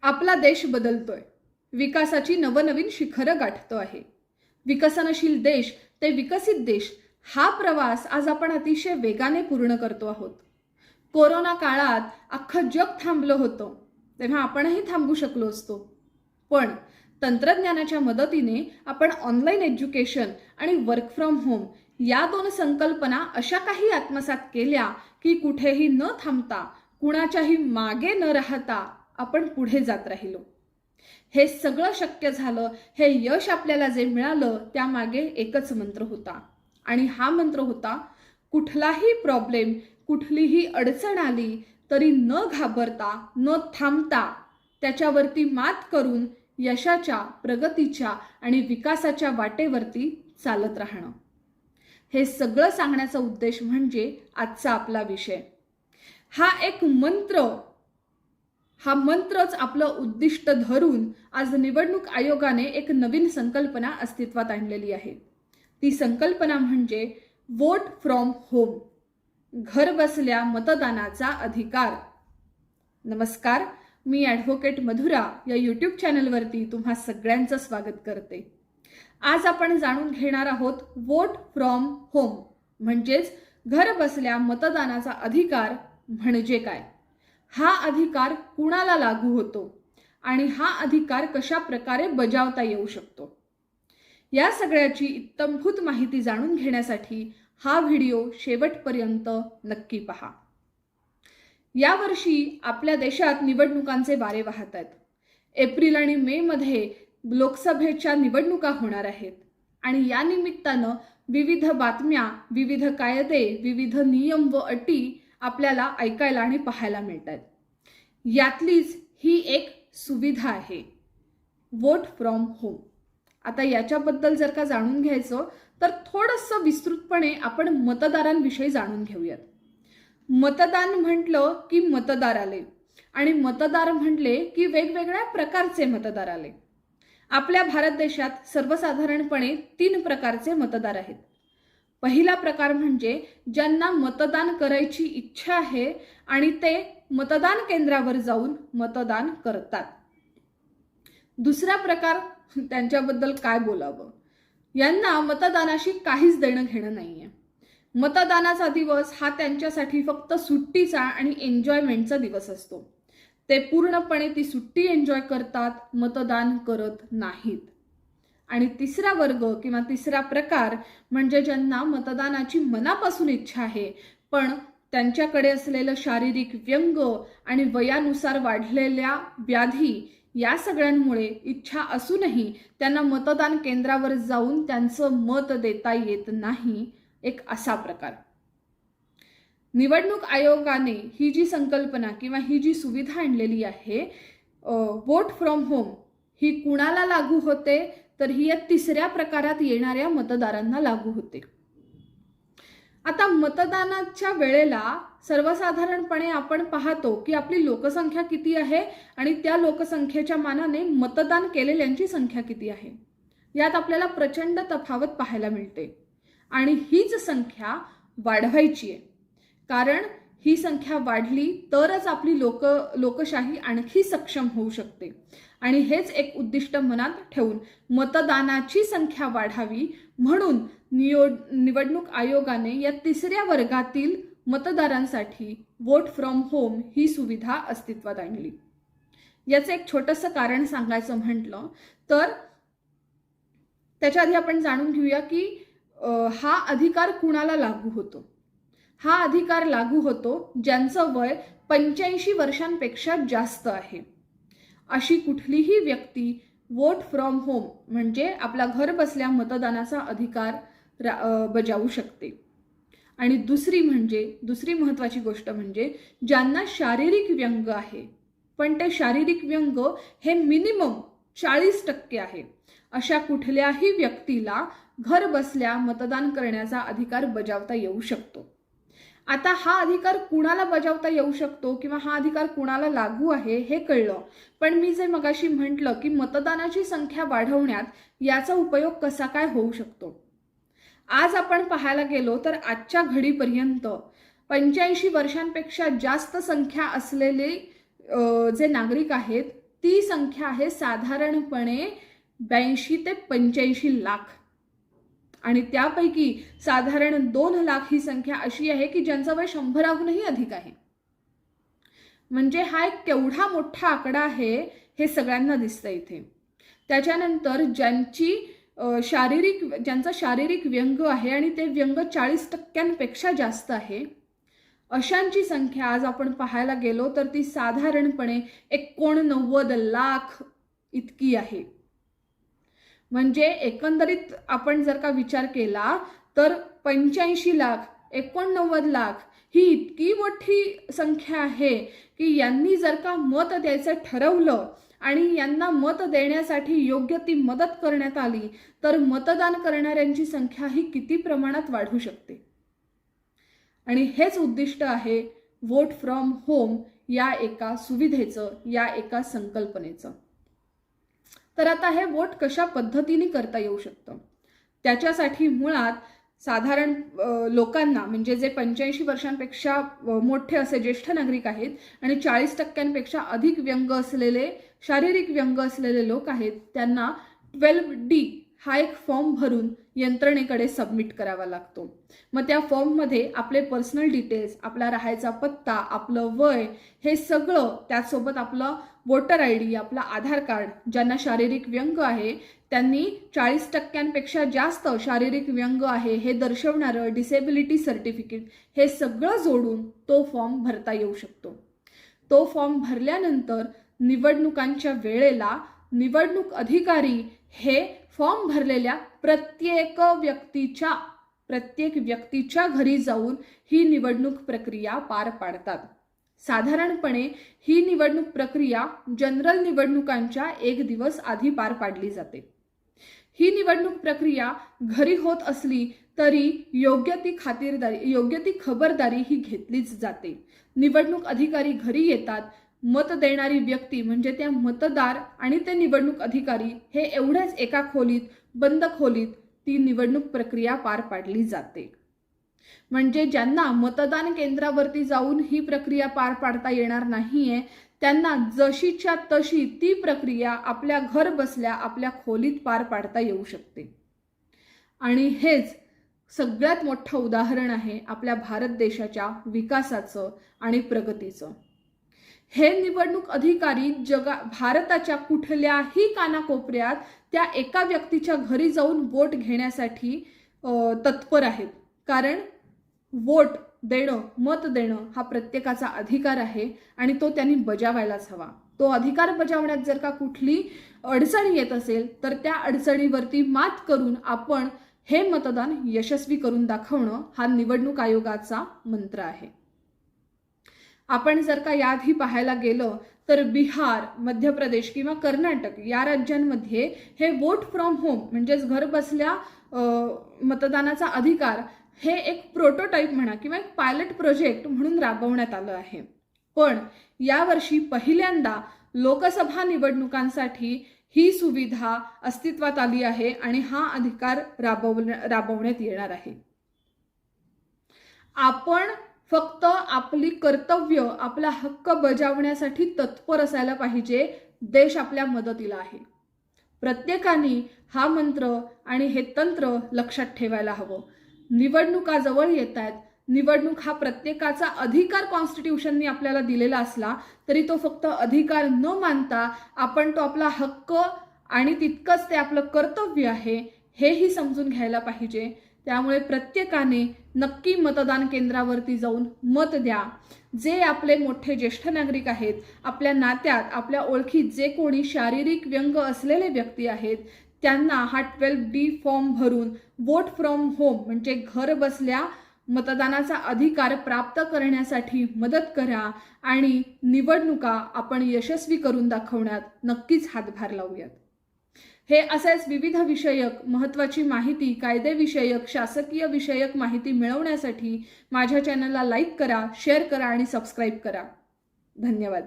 आपला देश बदलतोय, विकासाची नवनवीन शिखरं गाठतो आहे. विकसनशील देश ते विकसित देश हा प्रवास आज आपण अतिशय वेगाने पूर्ण करतो आहोत. कोरोना काळात अख्खं जग थांबलं होतं, तेव्हा आपणही थांबू शकलो असतो. पण तंत्रज्ञानाच्या मदतीने आपण ऑनलाईन एज्युकेशन आणि वर्क फ्रॉम होम या दोन संकल्पना अशा काही आत्मसात केल्या की कुठेही न थांबता, कुणाच्याही मागे न राहता आपण पुढे जात राहिलो. हे सगळं शक्य झालं, हे यश आपल्याला जे मिळालं त्यामागे एकच मंत्र होता. आणि हा मंत्र होता, कुठलाही प्रॉब्लेम, कुठलीही अडचण आली तरी न घाबरता, न थांबता त्याच्यावरती मात करून यशाच्या, प्रगतीच्या आणि विकासाच्या वाटेवरती चालत राहणं. हे सगळं सांगण्याचा उद्देश म्हणजे आजचा आपला विषय. हा एक मंत्र, हा मंत्रच आपलं उद्दिष्ट धरून आज निवडणूक आयोगाने एक नवीन संकल्पना अस्तित्वात आणलेली आहे. ती संकल्पना म्हणजे वोट फ्रॉम होम, घर बसल्या मतदानाचा अधिकार. नमस्कार, मी ॲडव्होकेट मधुरा या यूट्यूब चॅनलवरती तुम्हा सगळ्यांचं स्वागत करते. आज आपण जाणून घेणार आहोत वोट फ्रॉम होम म्हणजेच घर बसल्या मतदानाचा अधिकार म्हणजे काय, हा अधिकार कुणाला लागू होतो आणि हा अधिकार कशा प्रकारे बजावता येऊ शकतो. या सगळ्याची इत्तमभूत माहिती जाणून घेण्यासाठी हा व्हिडिओ शेवटपर्यंत नक्की पहा. यावर्षी आपल्या देशात निवडणुकांचे वारे वाहत आहेत. एप्रिल आणि मे मध्ये लोकसभेच्या निवडणुका होणार आहेत आणि या निमित्तानं विविध बातम्या, विविध कायदे, विविध नियम व अटी आपल्याला ऐकायला आणि पाहायला मिळतात. यातलीच ही एक सुविधा आहे, वोट फ्रॉम होम. आता याच्याबद्दल जर का जाणून घ्यायचं तर थोडंसं विस्तृतपणे आपण मतदारांविषयी जाणून घेऊयात. मतदान म्हटलं की मतदार आले आणि मतदार म्हटले की वेगवेगळ्या प्रकारचे मतदार आले. आपल्या भारत देशात सर्वसाधारणपणे 3 प्रकारचे मतदार आहेत. पहिला प्रकार म्हणजे ज्यांना मतदान करायची इच्छा आहे आणि ते मतदान केंद्रावर जाऊन मतदान करतात. दुसरा प्रकार, त्यांच्याबद्दल काय बोलावं, यांना मतदानाशी काहीच देणं घेणं नाहीये. मतदानाचा दिवस हा त्यांच्यासाठी फक्त सुट्टीचा आणि एन्जॉयमेंटचा दिवस असतो. ते पूर्णपणे ती सुट्टी एन्जॉय करतात, मतदान करत नाहीत. आणि तिसरा वर्ग किंवा तिसरा प्रकार म्हणजे ज्यांना मतदानाची मनापासून इच्छा आहे, पण त्यांच्याकडे असलेलं शारीरिक व्यंग आणि वयानुसार वाढलेल्या व्याधी या सगळ्यांमुळे इच्छा असूनही त्यांना मतदान केंद्रावर जाऊन त्यांचं मत देता येत नाही, एक असा प्रकार. निवडणूक आयोगाने ही जी संकल्पना किंवा ही जी सुविधा आणलेली आहे वोट फ्रॉम होम, ही कुणाला लागू होते तर ही या तिसऱ्या प्रकारात येणाऱ्या मतदारांना लागू होते. आता मतदानाच्या वेळेला सर्वसाधारणपणे आपण पाहतो की आपली लोकसंख्या किती आहे आणि त्या लोकसंख्येच्या मानाने मतदान केलेल्यांची संख्या किती आहे, यात आपल्याला प्रचंड तफावत पाहायला मिळते. आणि हीच संख्या वाढवायची आहे, कारण ही संख्या वाढली तरच आपली लोकशाही आणखी सक्षम होऊ शकते. आणि हेच एक उद्दिष्ट मनात ठेवून मतदानाची संख्या वाढावी म्हणून निवडणूक आयोगाने या तिसऱ्या वर्गातील मतदारांसाठी वोट फ्रॉम होम ही सुविधा अस्तित्वात आणली. याचं एक छोटंसं कारण सांगायचं म्हटलं तर त्याच्या आधी आपण जाणून घेऊया की हा अधिकार कुणाला लागू होतो. हा अधिकार लागू होतो ज्यांचं वय 85 वर्षांपेक्षा जास्त आहे. अशी कुठलीही व्यक्ती वोट फ्रॉम होम म्हणजे आपला घर बसल्या मतदानाचा अधिकार बजावू शकते. आणि दुसरी महत्त्वाची गोष्ट म्हणजे ज्यांना शारीरिक व्यंग आहे, पण ते शारीरिक व्यंग हे मिनिमम 40% आहे, अशा कुठल्याही व्यक्तीला घर बसल्या मतदान करण्याचा अधिकार बजावता येऊ शकतो. आता हा अधिकार कुणाला बजावता येऊ शकतो किंवा हा अधिकार कुणाला लागू आहे हे कळलं, पण मी जे मगाशी म्हटलं की मतदानाची संख्या वाढवण्यात याचा उपयोग कसा काय होऊ शकतो. आज आपण पाहायला गेलो तर आजच्या घडीपर्यंत 85 वर्षांपेक्षा जास्त संख्या असलेले जे नागरिक आहेत ती संख्या आहे साधारणपणे 82 ते 85 लाख. आणि त्यापैकी साधारण 2 लाख ही संख्या अशी आहे की ज्यांचं वय 100हूनही अधिक आहे. म्हणजे हा एक केवढा मोठा आकडा आहे हे सगळ्यांना दिसतं इथे. त्याच्यानंतर ज्यांचा शारीरिक व्यंग आहे आणि ते व्यंग 40% जास्त आहे, अशांची संख्या आज आपण पाहायला गेलो तर ती साधारणपणे 89 लाख इतकी आहे. म्हणजे एकंदरीत आपण जर का विचार केला तर 85 लाख, 89 लाख ही इतकी मोठी संख्या आहे की यांनी जर का मत द्यायचं ठरवलं आणि यांना मत देण्यासाठी योग्य ती मदत करण्यात आली तर मतदान करणाऱ्यांची संख्या ही किती प्रमाणात वाढू शकते. आणि हेच उद्दिष्ट आहे वोट फ्रॉम होम या एका सुविधेचं, या एका संकल्पनेचं. तर आता हे वोट कशा पद्धतीने करता येऊ शकतं, त्याच्यासाठी मुळात साधारण लोकांना, म्हणजे जे 85 वर्षांपेक्षा मोठे असे ज्येष्ठ नागरिक आहेत आणि 40% अधिक व्यंग असलेले, शारीरिक व्यंग असलेले लोक आहेत, त्यांना 12D हा एक फॉर्म भरून यंत्रणेकडे सबमिट करावा लागतो. मग त्या फॉर्ममध्ये आपले पर्सनल डिटेल्स, आपला राहायचा पत्ता, आपलं वय हे सगळं, त्याचसोबत आपलं वोटर ID, आपला आधार कार्ड, ज्यांना शारीरिक व्यंग आहे त्यांनी 40% जास्त शारीरिक व्यंग आहे हे दर्शवणारं डिसेबिलिटी सर्टिफिकेट हे सगळं जोडून तो फॉर्म भरता येऊ शकतो. तो फॉर्म भरल्यानंतर निवडणुकांच्या वेळेला निवडणूक अधिकारी हे फॉर्म भरलेल्या प्रत्येक व्यक्तीच्या घरी जाऊन ही निवडणूक प्रक्रिया पार पाडतात. साधारणपणे ही निवडणूक प्रक्रिया जनरल निवडणुकांच्या 1 दिवस आधी पार पाडली जाते. ही निवडणूक प्रक्रिया घरी होत असली तरी योग्य ती खबरदारी ही घेतलीच जाते. निवडणूक अधिकारी घरी येतात. मत देणारी व्यक्ती म्हणजे त्या मतदार आणि ते निवडणूक अधिकारी हे एवढ्याच एका खोलीत, बंद खोलीत ती निवडणूक प्रक्रिया पार पाडली जाते. म्हणजे ज्यांना मतदान केंद्रावरती जाऊन ही प्रक्रिया पार पाडता येणार नाहीये त्यांना जशीच्या तशी ती प्रक्रिया आपल्या घर बसल्या आपल्या खोलीत पार पाडता येऊ शकते. आणि हेच सगळ्यात मोठं उदाहरण आहे आपल्या भारत देशाच्या विकासाचं आणि प्रगतीचं. हे निवडणूक अधिकारी भारताच्या कुठल्याही कानाकोपऱ्यात त्या एका व्यक्तीच्या घरी जाऊन वोट घेण्यासाठी तत्पर आहेत. कारण वोट देणं, मत देणं हा प्रत्येकाचा अधिकार आहे आणि तो त्यांनी बजावायलाच हवा. तो अधिकार बजावण्यात जर का कुठली अडचण येत असेल तर त्या अडचणीवरती मात करून आपण हे मतदान यशस्वी करून दाखवणं हा निवडणूक आयोगाचा मंत्र आहे. आपण जर का याआधी पाहायला गेलं तर बिहार, मध्य प्रदेश किंवा कर्नाटक या राज्यांमध्ये हे वोट फ्रॉम होम म्हणजेच घर बसल्या मतदानाचा अधिकार हे एक प्रोटोटाइप म्हणा किंवा एक पायलट प्रोजेक्ट म्हणून राबवण्यात आलं आहे. पण यावर्षी पहिल्यांदा लोकसभा निवडणुकांसाठी ही सुविधा अस्तित्वात आली आहे आणि हा अधिकार राबवण्यात येणार आहे. आपण फक्त आपली कर्तव्य, आपला हक्क बजावण्यासाठी तत्पर असायला पाहिजे. देश आपल्या मदतीला आहे. प्रत्येकाने हा मंत्र आणि हे तंत्र लक्षात ठेवायला हवं. निवडणुका जवळ येत आहेत. निवडणूक हा प्रत्येकाचा अधिकार कॉन्स्टिट्यूशनने आपल्याला दिलेला असला तरी तो फक्त अधिकार न मानता आपण तो आपला हक्क आणि तितकंच ते आपलं कर्तव्य आहे हेही समजून घ्यायला पाहिजे. त्यामुळे प्रत्येकाने नक्की मतदान केंद्रावरती जाऊन मत द्या. जे आपले मोठे ज्येष्ठ नागरिक आहेत, आपल्या नात्यात, आपल्या ओळखीत जे कोणी शारीरिक व्यंग असलेले व्यक्ती आहेत त्यांना हा 12D फॉर्म भरून वोट फ्रॉम होम म्हणजे घर बसल्या मतदानाचा अधिकार प्राप्त करण्यासाठी मदत करा आणि निवडणुका आपण यशस्वी करून दाखवण्यात नक्कीच हातभार लावूयात. हे असेच विविध विषयक महत्त्वाची माहिती, कायदेविषयक, शासकीय विषयक माहिती मिळवण्यासाठी माझ्या चॅनलला लाईक करा, शेअर करा आणि सबस्क्राईब करा. धन्यवाद.